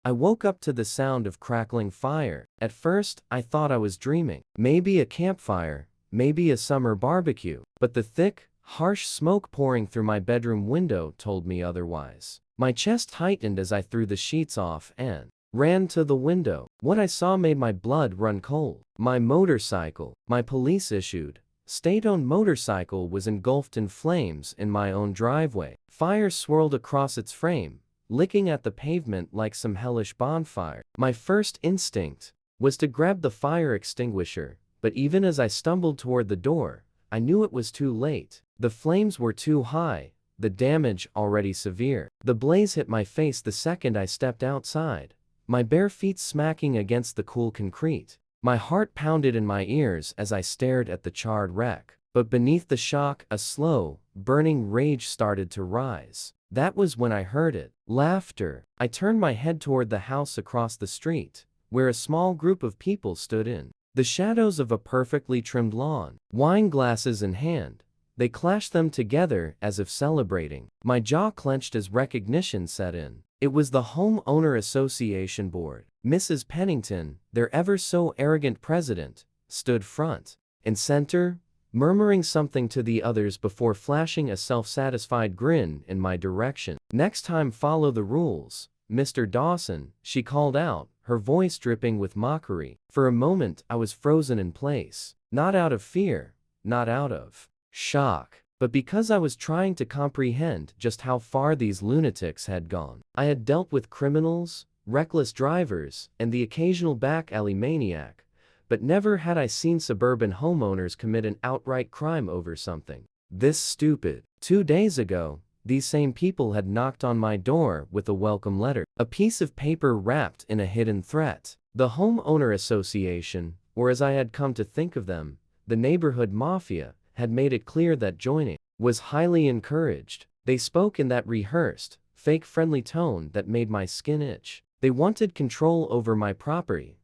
I woke up to the sound of crackling fire. At first, I thought I was dreaming. Maybe a campfire, maybe a summer barbecue. But the thick, harsh smoke pouring through my bedroom window told me otherwise. My chest tightened as I threw the sheets off and ran to the window. What I saw made my blood run cold. My motorcycle, my police-issued, state-owned motorcycle, was engulfed in flames in my own driveway. Fire swirled across its frame, licking at the pavement like some hellish bonfire. My first instinct was to grab the fire extinguisher, but even as I stumbled toward the door, I knew it was too late. The flames were too high, the damage already severe. The blaze hit my face the second I stepped outside, my bare feet smacking against the cool concrete. My heart pounded in my ears as I stared at the charred wreck. But beneath the shock, a slow, burning rage started to rise. That was when I heard it. Laughter. I turned my head toward the house across the street, where a small group of people stood in the shadows of a perfectly trimmed lawn. Wine glasses in hand, they clashed them together as if celebrating. My jaw clenched as recognition set in. It was the Homeowner Association board. Mrs. Pennington, their ever so arrogant president, stood front and center, murmuring something to the others before flashing a self-satisfied grin in my direction. "Next time follow the rules, Mr. Dawson," she called out, her voice dripping with mockery. For a moment I was frozen in place, not out of fear, not out of shock, but because I was trying to comprehend just how far these lunatics had gone. I had dealt with criminals, reckless drivers, and the occasional back alley maniac, but never had I seen suburban homeowners commit an outright crime over something this stupid. 2 days ago, these same people had knocked on my door with a welcome letter, a piece of paper wrapped in a hidden threat. The Homeowner Association, or as I had come to think of them, the neighborhood mafia, had made it clear that joining was highly encouraged. They spoke in that rehearsed, fake-friendly tone that made my skin itch. They wanted control over my property,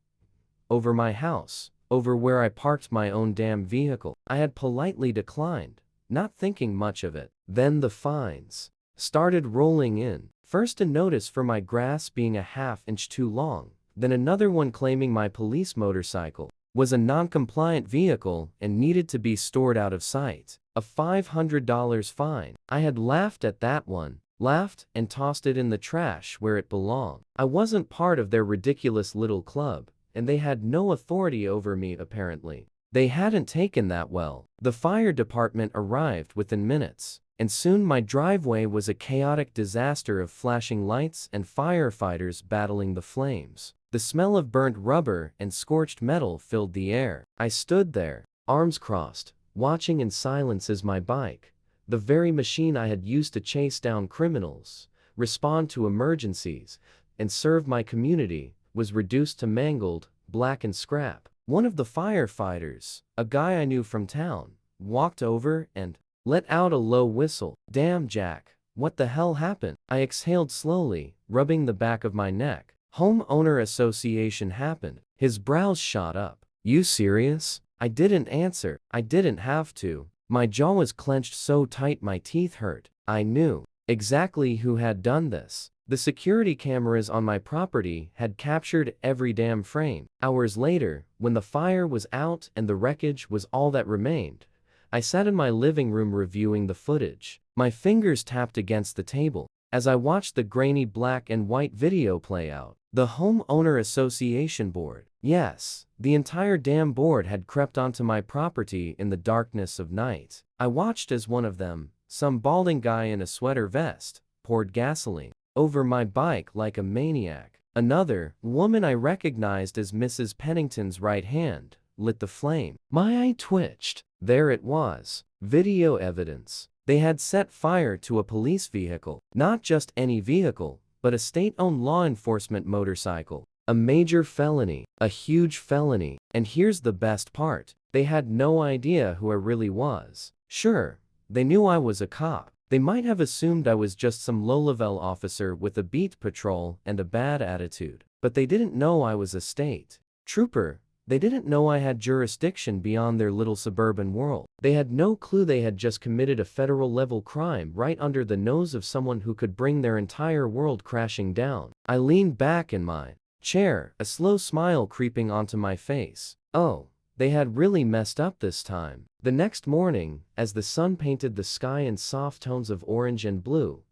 over my house, over where I parked my own damn vehicle. I had politely declined, not thinking much of it. Then the fines started rolling in. First a notice for my grass being a half-inch too long, then another one claiming my police motorcycle was a non-compliant vehicle and needed to be stored out of sight. A $500 fine. I had laughed at that one, laughed and tossed it in the trash where it belonged. I wasn't part of their ridiculous little club, and they had no authority over me apparently. They hadn't taken that well. The fire department arrived within minutes, and soon my driveway was a chaotic disaster of flashing lights and firefighters battling the flames. The smell of burnt rubber and scorched metal filled the air. I stood there, arms crossed, watching in silence as my bike, the very machine I had used to chase down criminals, respond to emergencies, and serve my community, was reduced to mangled, blackened scrap. One of the firefighters, a guy I knew from town, walked over and let out a low whistle. "Damn, Jack, what the hell happened?" I exhaled slowly, rubbing the back of my neck. "Homeowner Association happened." His brows shot up. "You serious?" I didn't answer. I didn't have to. My jaw was clenched so tight my teeth hurt. I knew exactly who had done this. The security cameras on my property had captured every damn frame. Hours later, when the fire was out and the wreckage was all that remained, I sat in my living room reviewing the footage. My fingers tapped against the table as I watched the grainy black and white video play out. The Homeowner Association board. Yes, the entire damn board had crept onto my property in the darkness of night. I watched as one of them, some balding guy in a sweater vest, poured gasoline over my bike like a maniac. Another, woman I recognized as Mrs. Pennington's right hand, lit the flame. My eye twitched. There it was. Video evidence. They had set fire to a police vehicle. Not just any vehicle, but a state-owned law enforcement motorcycle. A major felony. A huge felony. And here's the best part. They had no idea who I really was. Sure, they knew I was a cop. They might have assumed I was just some low-level officer with a beat patrol and a bad attitude. But they didn't know I was a state trooper. They didn't know I had jurisdiction beyond their little suburban world. They had no clue they had just committed a federal-level crime right under the nose of someone who could bring their entire world crashing down. I leaned back in my chair, a slow smile creeping onto my face. Oh, they had really messed up this time. The next morning, as the sun painted the sky in soft tones of orange and blue,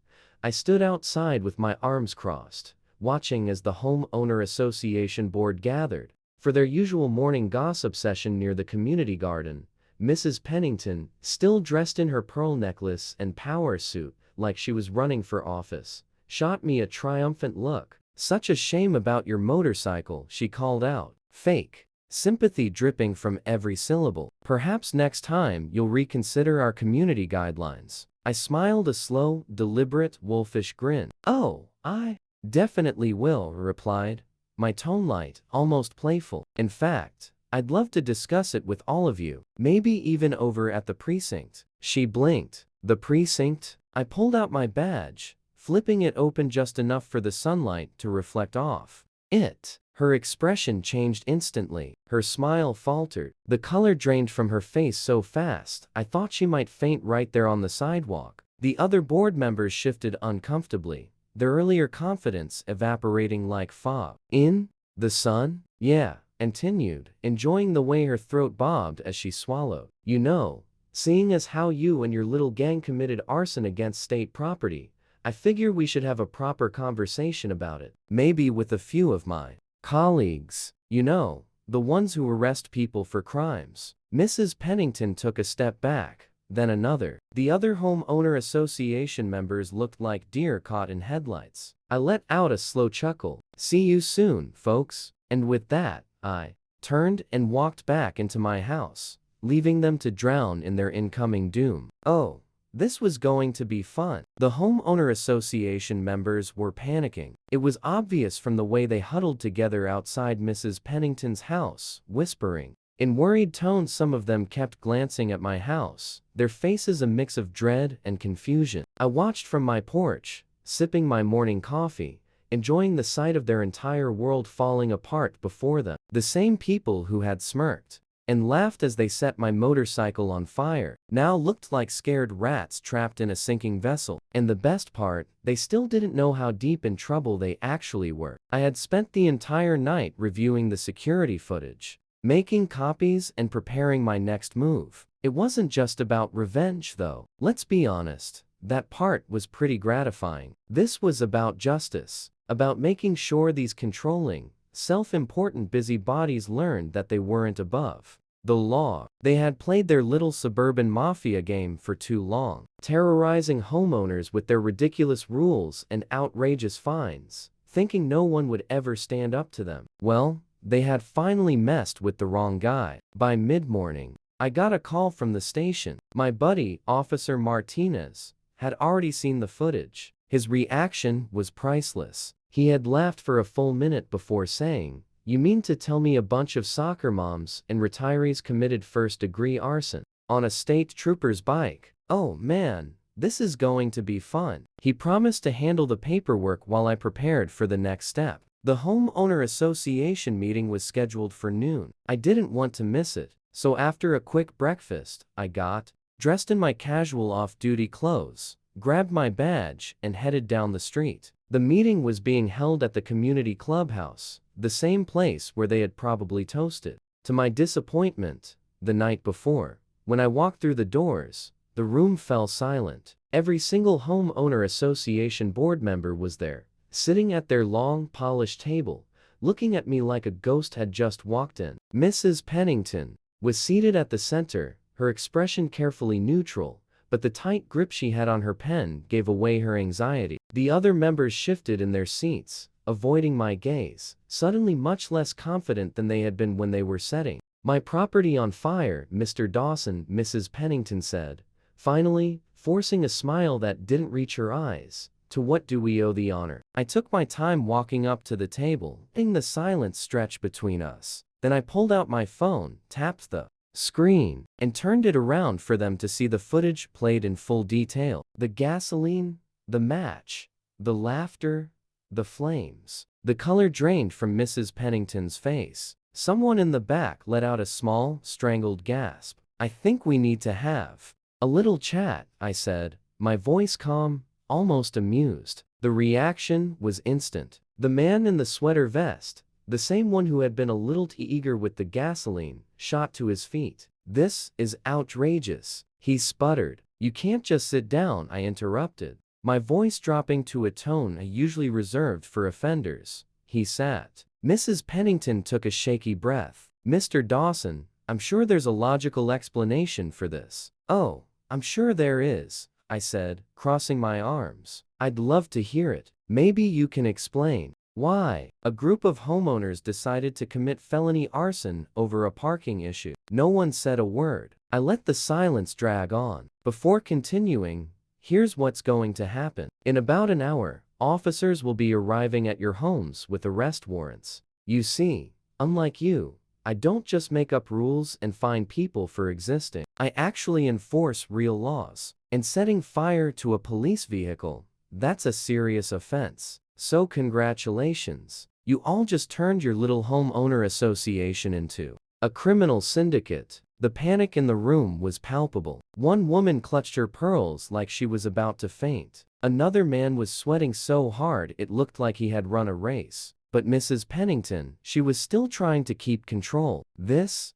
I stood outside with my arms crossed, watching as the homeowner association board gathered for their usual morning gossip session near the community garden. Mrs. Pennington, still dressed in her pearl necklace and power suit like she was running for office, shot me a triumphant look. "Such a shame about your motorcycle," she called out. Fake sympathy dripping from every syllable. "Perhaps next time you'll reconsider our community guidelines." I smiled a slow, deliberate, wolfish grin. "Oh, I definitely will," replied, my tone light, almost playful. "In fact, I'd love to discuss it with all of you, maybe even over at the precinct." She blinked. "The precinct?" I pulled out my badge, flipping it open just enough for the sunlight to reflect off it. Her expression changed instantly. Her smile faltered. The color drained from her face so fast, I thought she might faint right there on the sidewalk. The other board members shifted uncomfortably, their earlier confidence evaporating like fog. "In the sun?" "Yeah," continued, enjoying the way her throat bobbed as she swallowed. "You know, seeing as how you and your little gang committed arson against state property, I figure we should have a proper conversation about it. Maybe with a few of my colleagues. You know, the ones who arrest people for crimes." Mrs. Pennington took a step back, then another. The other homeowner association members looked like deer caught in headlights. I let out a slow chuckle. "See you soon, folks." And with that, I turned and walked back into my house, leaving them to drown in their incoming doom. Oh, this was going to be fun. The homeowner association members were panicking. It was obvious from the way they huddled together outside Mrs. Pennington's house, whispering. In worried tones, some of them kept glancing at my house, their faces a mix of dread and confusion. I watched from my porch, sipping my morning coffee, enjoying the sight of their entire world falling apart before them. The same people who had smirked and laughed as they set my motorcycle on fire now looked like scared rats trapped in a sinking vessel. And the best part, they still didn't know how deep in trouble they actually were. I had spent the entire night reviewing the security footage, making copies and preparing my next move. It wasn't just about revenge though. Let's be honest, that part was pretty gratifying. This was about justice, about making sure these controlling, self-important busybodies learned that they weren't above the law. They had played their little suburban mafia game for too long, terrorizing homeowners with their ridiculous rules and outrageous fines, thinking no one would ever stand up to them. Well, they had finally messed with the wrong guy. By mid-morning, I got a call from the station. My buddy, Officer Martinez, had already seen the footage. His reaction was priceless. He had laughed for a full minute before saying, "You mean to tell me a bunch of soccer moms and retirees committed first-degree arson on a state trooper's bike? Oh man, this is going to be fun." He promised to handle the paperwork while I prepared for the next step. The homeowner association meeting was scheduled for noon. I didn't want to miss it, so after a quick breakfast, I got dressed in my casual off-duty clothes, grabbed my badge, and headed down the street. The meeting was being held at the community clubhouse, the same place where they had probably toasted. To my disappointment, the night before, when I walked through the doors, the room fell silent. Every single homeowner association board member was there, sitting at their long, polished table, looking at me like a ghost had just walked in. Mrs. Pennington was seated at the center, her expression carefully neutral, but the tight grip she had on her pen gave away her anxiety. The other members shifted in their seats, avoiding my gaze, suddenly much less confident than they had been when they were setting my property on fire. "Mr. Dawson," Mrs. Pennington said, finally, forcing a smile that didn't reach her eyes, "to what do we owe the honor?" I took my time walking up to the table, letting the silence stretch between us. Then I pulled out my phone, tapped the screen, and turned it around for them to see the footage played in full detail. The gasoline, the match, the laughter, the flames. The color drained from Mrs. Pennington's face. Someone in the back let out a small, strangled gasp. "I think we need to have a little chat," I said, my voice calm, almost amused. The reaction was instant. The man in the sweater vest, the same one who had been a little too eager with the gasoline, shot to his feet. "This is outrageous," he sputtered. "You can't just sit down," I interrupted, my voice dropping to a tone I usually reserved for offenders. He sat. Mrs. Pennington took a shaky breath. "Mr. Dawson, I'm sure there's a logical explanation for this." "Oh, I'm sure there is," I said, crossing my arms. "I'd love to hear it." "Maybe you can explain." "Why?" "A group of homeowners decided to commit felony arson over a parking issue." No one said a word. I let the silence drag on. Before continuing, "Here's what's going to happen. In about an hour, officers will be arriving at your homes with arrest warrants. You see, unlike you, I don't just make up rules and fine people for existing. I actually enforce real laws. And setting fire to a police vehicle, that's a serious offense. So congratulations. You all just turned your little homeowner association into a criminal syndicate." The panic in the room was palpable. One woman clutched her pearls like she was about to faint. Another man was sweating so hard it looked like he had run a race. But Mrs. Pennington, she was still trying to keep control. This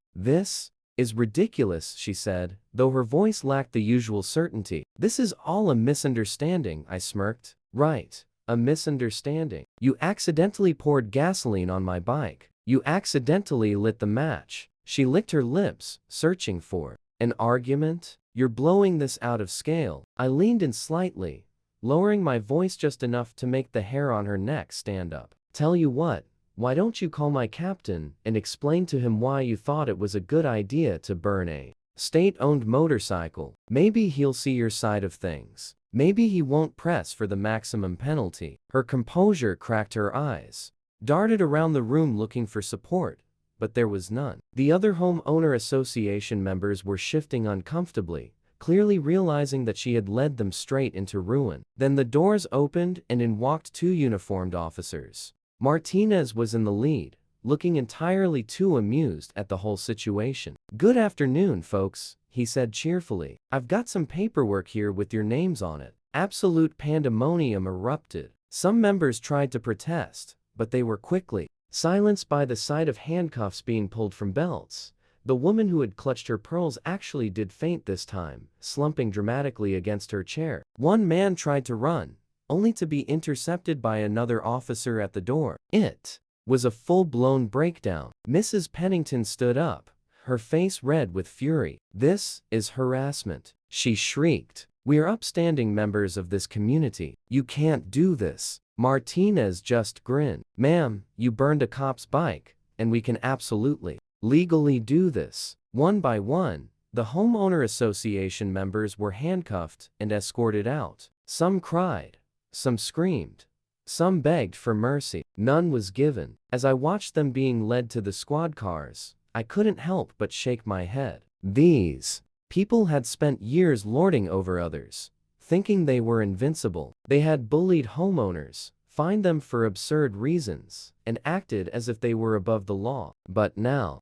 is ridiculous," she said, though her voice lacked the usual certainty. "This is all a misunderstanding," I smirked. "Right, a misunderstanding. You accidentally poured gasoline on my bike. You accidentally lit the match." She licked her lips, searching for an argument. "You're blowing this out of scale." I leaned in slightly, lowering my voice just enough to make the hair on her neck stand up. "Tell you what, why don't you call my captain and explain to him why you thought it was a good idea to burn a state-owned motorcycle? Maybe he'll see your side of things. Maybe he won't press for the maximum penalty." Her composure cracked, her eyes darted around the room looking for support, but there was none. The other homeowner association members were shifting uncomfortably, clearly realizing that she had led them straight into ruin. Then the doors opened and in walked two uniformed officers. Martinez was in the lead, looking entirely too amused at the whole situation. "Good afternoon, folks," he said cheerfully. "I've got some paperwork here with your names on it." Absolute pandemonium erupted. Some members tried to protest, but they were quickly silenced by the sight of handcuffs being pulled from belts. The woman who had clutched her pearls actually did faint this time, slumping dramatically against her chair. One man tried to run, only to be intercepted by another officer at the door. It was a full-blown breakdown. Mrs. Pennington stood up, her face red with fury. "This is harassment," she shrieked. "We are upstanding members of this community. You can't do this." Martinez just grinned. "Ma'am, you burned a cop's bike, and we can absolutely legally do this." One by one, the homeowner association members were handcuffed and escorted out. Some cried, some screamed, some begged for mercy. None was given. As I watched them being led to the squad cars, I couldn't help but shake my head. These people had spent years lording over others, thinking they were invincible. They had bullied homeowners, fined them for absurd reasons, and acted as if they were above the law. But now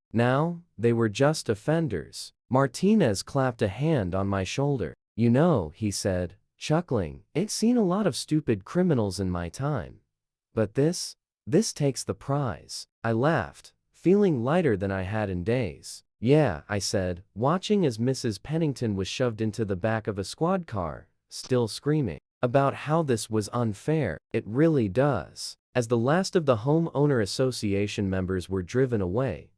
they were just offenders. Martinez clapped a hand on my shoulder. "You know," he said, chuckling, "I've seen a lot of stupid criminals in my time. But this takes the prize." I laughed, feeling lighter than I had in days. "Yeah," I said, watching as Mrs. Pennington was shoved into the back of a squad car, still screaming about how this was unfair. "It really does." As the last of the homeowner association members were driven away,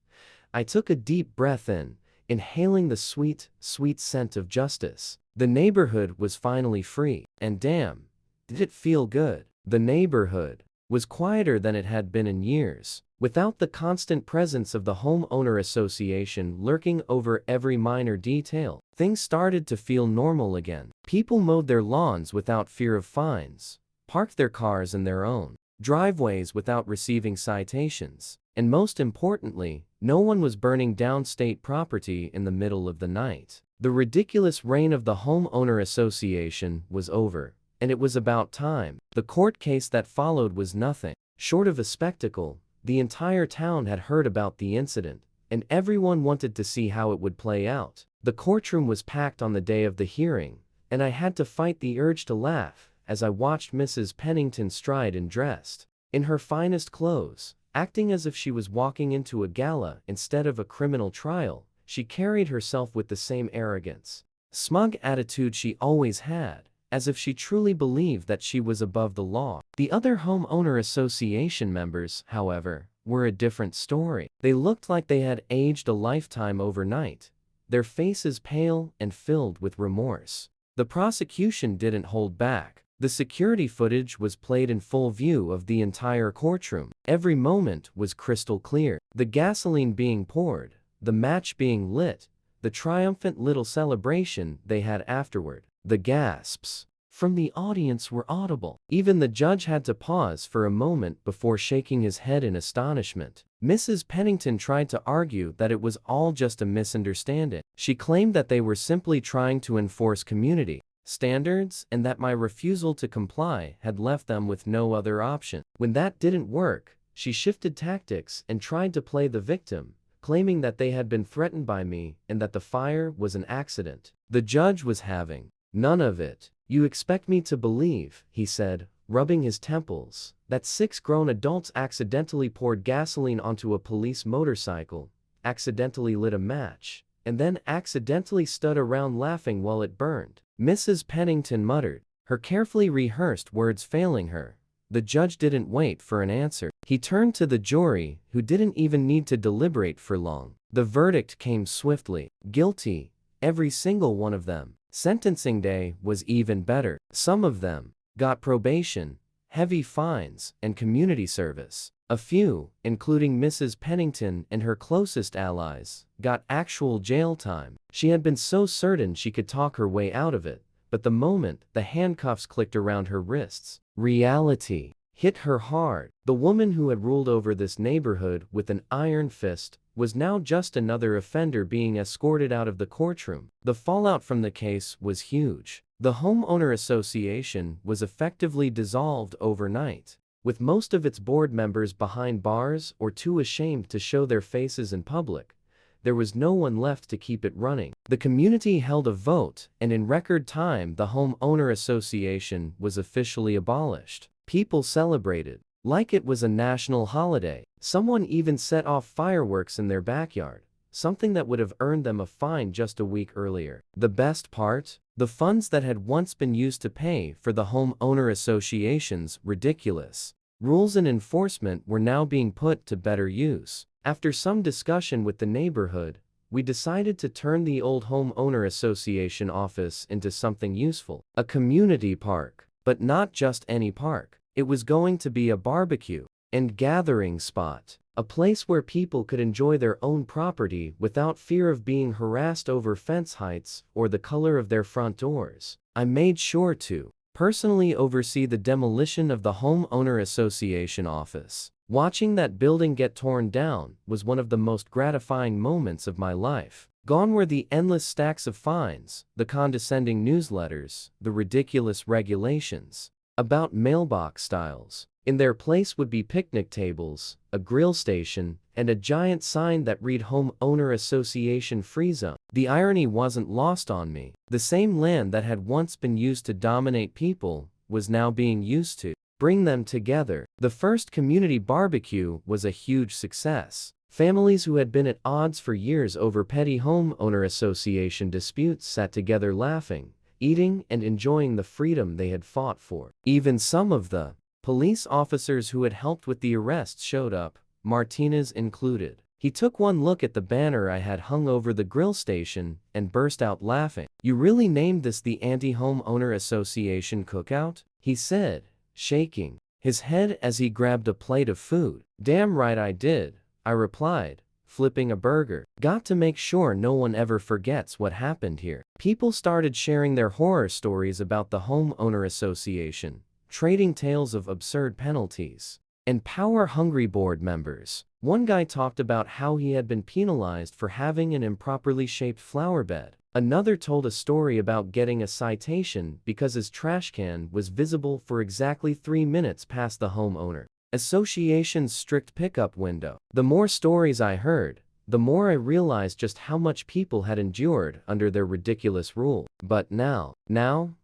I took a deep breath in, inhaling the sweet, sweet scent of justice. The neighborhood was finally free, and damn, did it feel good. The neighborhood was quieter than it had been in years. Without the constant presence of the homeowner association lurking over every minor detail, things started to feel normal again. People mowed their lawns without fear of fines, parked their cars in their own driveways without receiving citations, and most importantly, no one was burning down state property in the middle of the night. The ridiculous reign of the homeowner association was over, and it was about time. The court case that followed was nothing short of a spectacle, The entire town had heard about the incident, and everyone wanted to see how it would play out. The courtroom was packed on the day of the hearing, and I had to fight the urge to laugh as I watched Mrs. Pennington stride and dressed in her finest clothes, acting as if she was walking into a gala instead of a criminal trial. She carried herself with the same arrogance, smug attitude she always had, as if she truly believed that she was above the law. The other homeowner association members, however, were a different story. They looked like they had aged a lifetime overnight, their faces pale and filled with remorse. The prosecution didn't hold back. The security footage was played in full view of the entire courtroom. Every moment was crystal clear. The gasoline being poured, the match being lit, the triumphant little celebration they had afterward. The gasps from the audience were audible. Even the judge had to pause for a moment before shaking his head in astonishment. Mrs. Pennington tried to argue that it was all just a misunderstanding. She claimed that they were simply trying to enforce community standards and that my refusal to comply had left them with no other option. When that didn't work, she shifted tactics and tried to play the victim, claiming that they had been threatened by me and that the fire was an accident. The judge was having none of it. "You expect me to believe," he said, rubbing his temples, "that 6 grown adults accidentally poured gasoline onto a police motorcycle, accidentally lit a match, and then accidentally stood around laughing while it burned?" Mrs. Pennington muttered, her carefully rehearsed words failing her. The judge didn't wait for an answer. He turned to the jury, who didn't even need to deliberate for long. The verdict came swiftly. Guilty, every single one of them. Sentencing day was even better. Some of them got probation, heavy fines, and community service. A few, including Mrs. Pennington and her closest allies, got actual jail time. She had been so certain she could talk her way out of it, but the moment the handcuffs clicked around her wrists, reality hit her hard. The woman who had ruled over this neighborhood with an iron fist was now just another offender being escorted out of the courtroom. The fallout from the case was huge. The homeowner association was effectively dissolved overnight, with most of its board members behind bars or too ashamed to show their faces in public. There was no one left to keep it running. The community held a vote, and in record time the homeowner association was officially abolished. People celebrated like it was a national holiday. Someone even set off fireworks in their backyard, something that would have earned them a fine just a week earlier. The best part? The funds that had once been used to pay for the homeowner association's ridiculous rules and enforcement were now being put to better use. After some discussion with the neighborhood, we decided to turn the old homeowner association office into something useful. A community park. But not just any park. It was going to be a barbecue and gathering spot. A place where people could enjoy their own property without fear of being harassed over fence heights or the color of their front doors. I made sure to personally oversee the demolition of the homeowner association office. Watching that building get torn down was one of the most gratifying moments of my life. Gone were the endless stacks of fines, the condescending newsletters, the ridiculous regulations about mailbox styles. In their place would be picnic tables, a grill station, and a giant sign that read Homeowner Association Free Zone. The irony wasn't lost on me. The same land that had once been used to dominate people was now being used to bring them together. The first community barbecue was a huge success. Families who had been at odds for years over petty homeowner association disputes sat together laughing, eating, and enjoying the freedom they had fought for. Even some of the police officers who had helped with the arrests showed up, Martinez included. He took one look at the banner I had hung over the grill station and burst out laughing. "You really named this the Anti-Homeowner Association Cookout?" he said, shaking his head as he grabbed a plate of food. "Damn right I did," I replied, flipping a burger. "Got to make sure no one ever forgets what happened here." People started sharing their horror stories about the homeowner association, trading tales of absurd penalties and power-hungry board members. One guy talked about how he had been penalized for having an improperly shaped flower bed. Another told a story about getting a citation because his trash can was visible for exactly 3 minutes past the homeowner Association's strict pickup window. The more stories I heard, the more I realized just how much people had endured under their ridiculous rule. But now,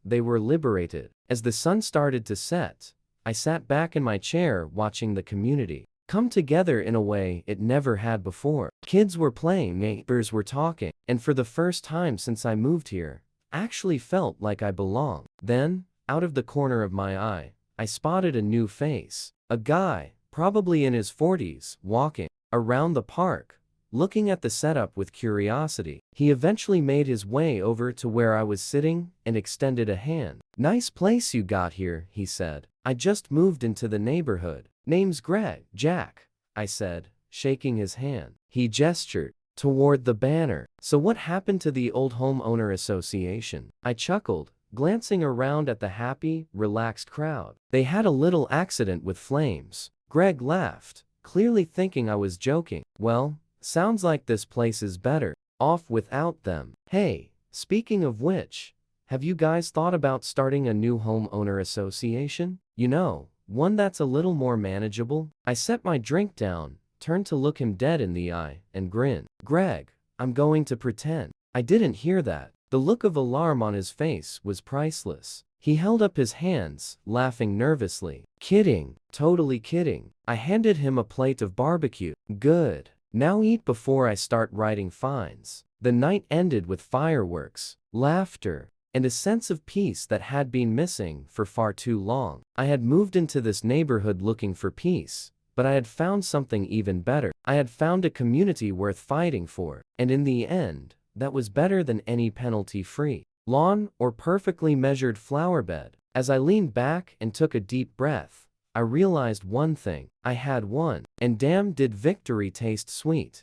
they were liberated. As the sun started to set, I sat back in my chair watching the community come together in a way it never had before. Kids were playing, neighbors were talking, and for the first time since I moved here, I actually felt like I belonged. Then, out of the corner of my eye, I spotted a new face. A guy, probably in his 40s, walking around the park, looking at the setup with curiosity. He eventually made his way over to where I was sitting and extended a hand. "Nice place you got here," he said. "I just moved into the neighborhood. Name's Greg." "Jack," I said, shaking his hand. He gestured toward the banner. "So what happened to the old homeowner association?" I chuckled, glancing around at the happy, relaxed crowd. "They had a little accident with flames." Greg laughed, clearly thinking I was joking. "Well, sounds like this place is better off without them." "Hey, speaking of which, have you guys thought about starting a new homeowner association? You know, one that's a little more manageable?" I set my drink down, turned to look him dead in the eye, and grinned. "Greg, I'm going to pretend I didn't hear that." The look of alarm on his face was priceless. He held up his hands, laughing nervously. "Kidding, totally kidding." I handed him a plate of barbecue. "Good. Now eat before I start writing fines." The night ended with fireworks, laughter, and a sense of peace that had been missing for far too long. I had moved into this neighborhood looking for peace, but I had found something even better. I had found a community worth fighting for, and in the end, that was better than any penalty-free lawn or perfectly measured flower bed. As I leaned back and took a deep breath, I realized one thing. I had won, and damn did victory taste sweet.